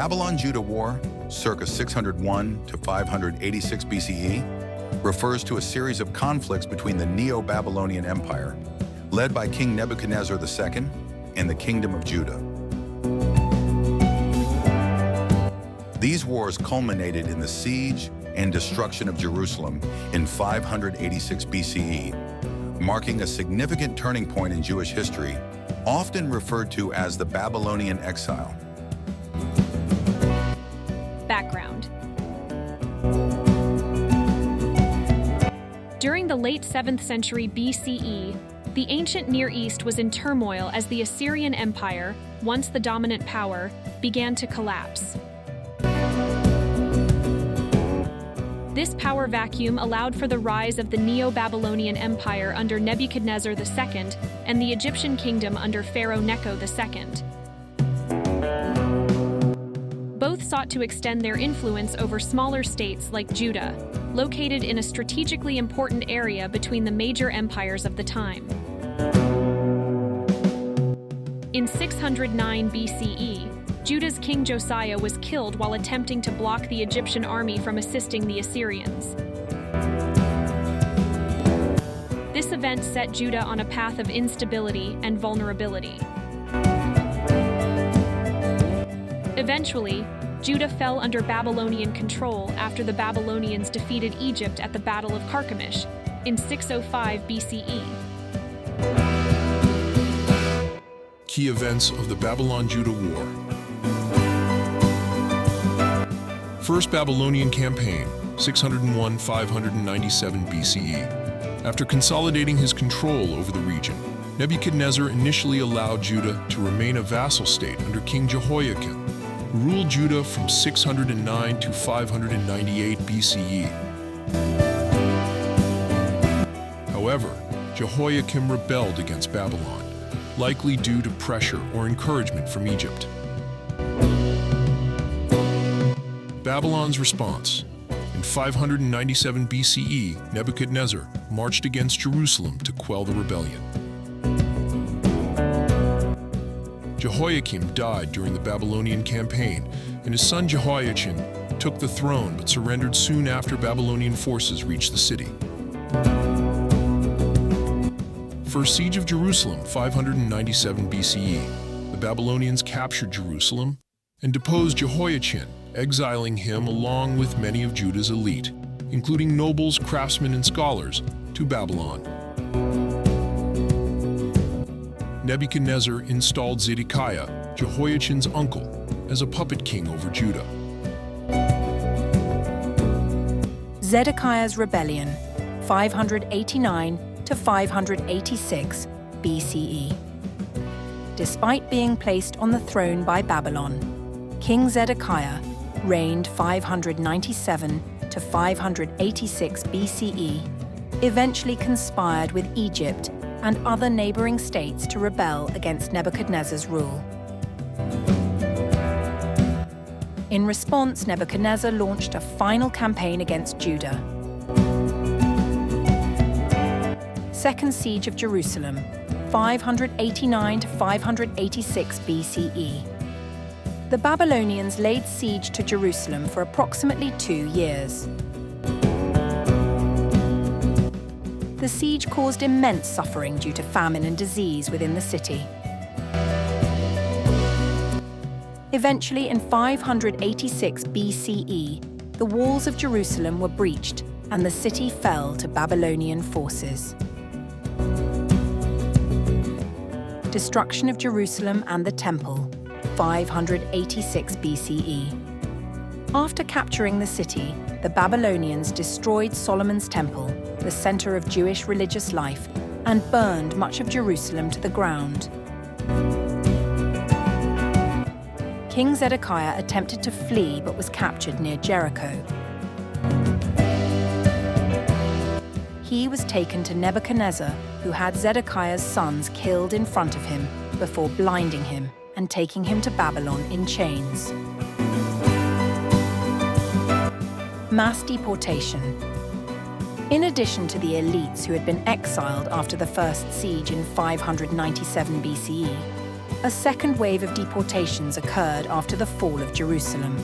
Babylon Judah War, circa 601 to 586 BCE, refers to a series of conflicts between the Neo-Babylonian Empire, led by King Nebuchadnezzar II, and the Kingdom of Judah. These wars culminated in the siege and destruction of Jerusalem in 586 BCE, marking a significant turning point in Jewish history, often referred to as the Babylonian exile. Background. During the late 7th century BCE, the ancient Near East was in turmoil as the Assyrian Empire, once the dominant power, began to collapse. This power vacuum allowed for the rise of the Neo-Babylonian Empire under Nebuchadnezzar II and the Egyptian kingdom under Pharaoh Necho II. Both sought to extend their influence over smaller states like Judah, located in a strategically important area between the major empires of the time. In 609 BCE, Judah's king Josiah was killed while attempting to block the Egyptian army from assisting the Assyrians. This event set Judah on a path of instability and vulnerability. Eventually, Judah fell under Babylonian control after the Babylonians defeated Egypt at the Battle of Carchemish in 605 BCE. Key events of the Babylon Judah War. First Babylonian campaign, 601-597 BCE. After consolidating his control over the region, Nebuchadnezzar initially allowed Judah to remain a vassal state under King Jehoiakim, who ruled Judah from 609 to 598 BCE. However, Jehoiakim rebelled against Babylon, likely due to pressure or encouragement from Egypt. Babylon's response. In 597 BCE, Nebuchadnezzar marched against Jerusalem to quell the rebellion. Jehoiakim died during the Babylonian campaign, and his son Jehoiachin took the throne but surrendered soon after Babylonian forces reached the city. First siege of Jerusalem, 597 BCE. The Babylonians captured Jerusalem and deposed Jehoiachin, exiling him along with many of Judah's elite, including nobles, craftsmen, and scholars, to Babylon. Nebuchadnezzar installed Zedekiah, Jehoiachin's uncle, as a puppet king over Judah. Zedekiah's rebellion, 589 to 586 BCE. Despite being placed on the throne by Babylon, King Zedekiah reigned 597 to 586 BCE, eventually conspired with Egypt and other neighboring states to rebel against Nebuchadnezzar's rule. In response, Nebuchadnezzar launched a final campaign against Judah. Second Siege of Jerusalem, 589 to 586 BCE. The Babylonians laid siege to Jerusalem for approximately 2 years. The siege caused immense suffering due to famine and disease within the city. Eventually, in 586 BCE, the walls of Jerusalem were breached and the city fell to Babylonian forces. Destruction of Jerusalem and the Temple, 586 BCE. After capturing the city, the Babylonians destroyed Solomon's Temple, the center of Jewish religious life, and burned much of Jerusalem to the ground. King Zedekiah attempted to flee but was captured near Jericho. He was taken to Nebuchadnezzar, who had Zedekiah's sons killed in front of him before blinding him and taking him to Babylon in chains. Mass deportation. In addition to the elites who had been exiled after the first siege in 597 BCE, A second wave of deportations occurred after the fall of Jerusalem.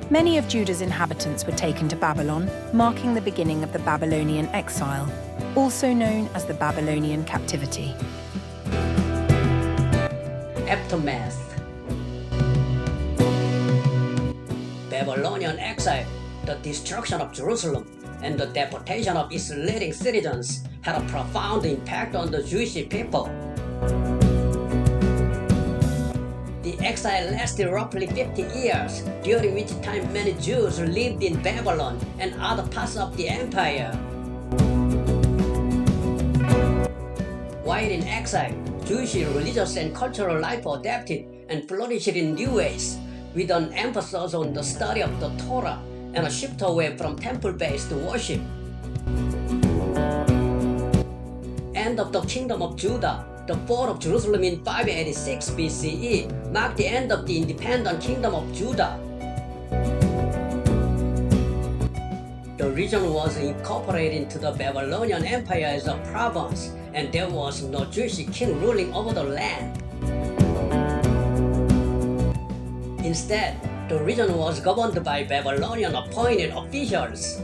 Many of Judah's inhabitants were taken to Babylon, marking the beginning of the Babylonian exile, also known as the Babylonian captivity. Aftermath. Babylonian exile, the destruction of Jerusalem, and the deportation of its leading citizens had a profound impact on the Jewish people. The exile lasted roughly 50 years, during which time many Jews lived in Babylon and other parts of the empire. While in exile, Jewish religious and cultural life adapted and flourished in new ways, with an emphasis on the study of the Torah and a shift away from temple-based worship. End of the Kingdom of Judah. The fall of Jerusalem in 586 BCE marked the end of the independent Kingdom of Judah. The region was incorporated into the Babylonian Empire as a province, and there was no Jewish king ruling over the land. Instead, the region was governed by Babylonian appointed officials.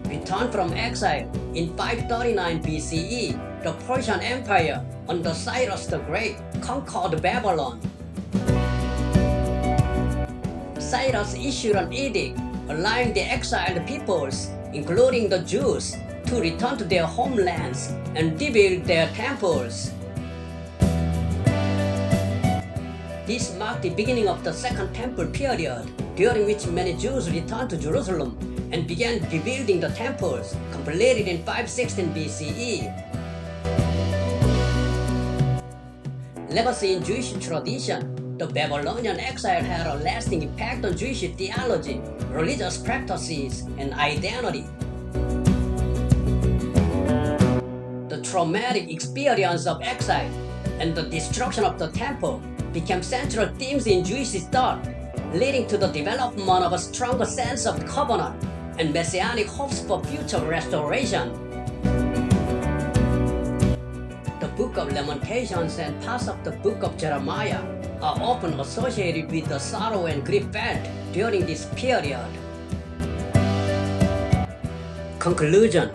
Returned from exile in 539 BCE, the Persian Empire under Cyrus the Great conquered Babylon. Cyrus issued an edict allowing the exiled peoples, including the Jews, to return to their homelands and rebuild their temples. This marked the beginning of the Second Temple period, during which many Jews returned to Jerusalem and began rebuilding the temples, completed in 516 BCE. Legacy in Jewish tradition. The Babylonian exile had a lasting impact on Jewish theology, religious practices, and identity. The traumatic experience of exile and the destruction of the temple became central themes in Jewish thought, leading to the development of a stronger sense of covenant and messianic hopes for future restoration. The Book of Lamentations and parts of the Book of Jeremiah are often associated with the sorrow and grief felt during this period. Conclusion.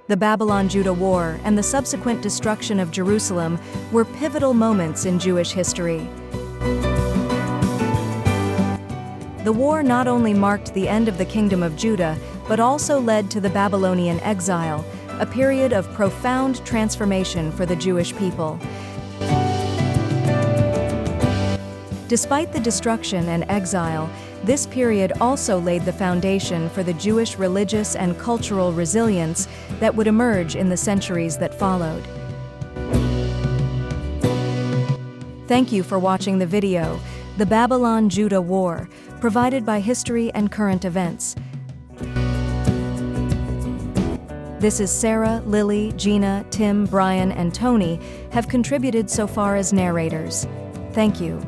The Babylonian Judah War and the subsequent destruction of Jerusalem were pivotal moments in Jewish history. The war not only marked the end of the Kingdom of Judah, but also led to the Babylonian exile, a period of profound transformation for the Jewish people. Despite the destruction and exile, this period also laid the foundation for the Jewish religious and cultural resilience that would emerge in the centuries that followed. Thank you for watching the video, The Babylonian Judah War, provided by History and Current Events. This is Sarah, Lily, Gina, Tim, Brian, and Tony have contributed so far as narrators. Thank you.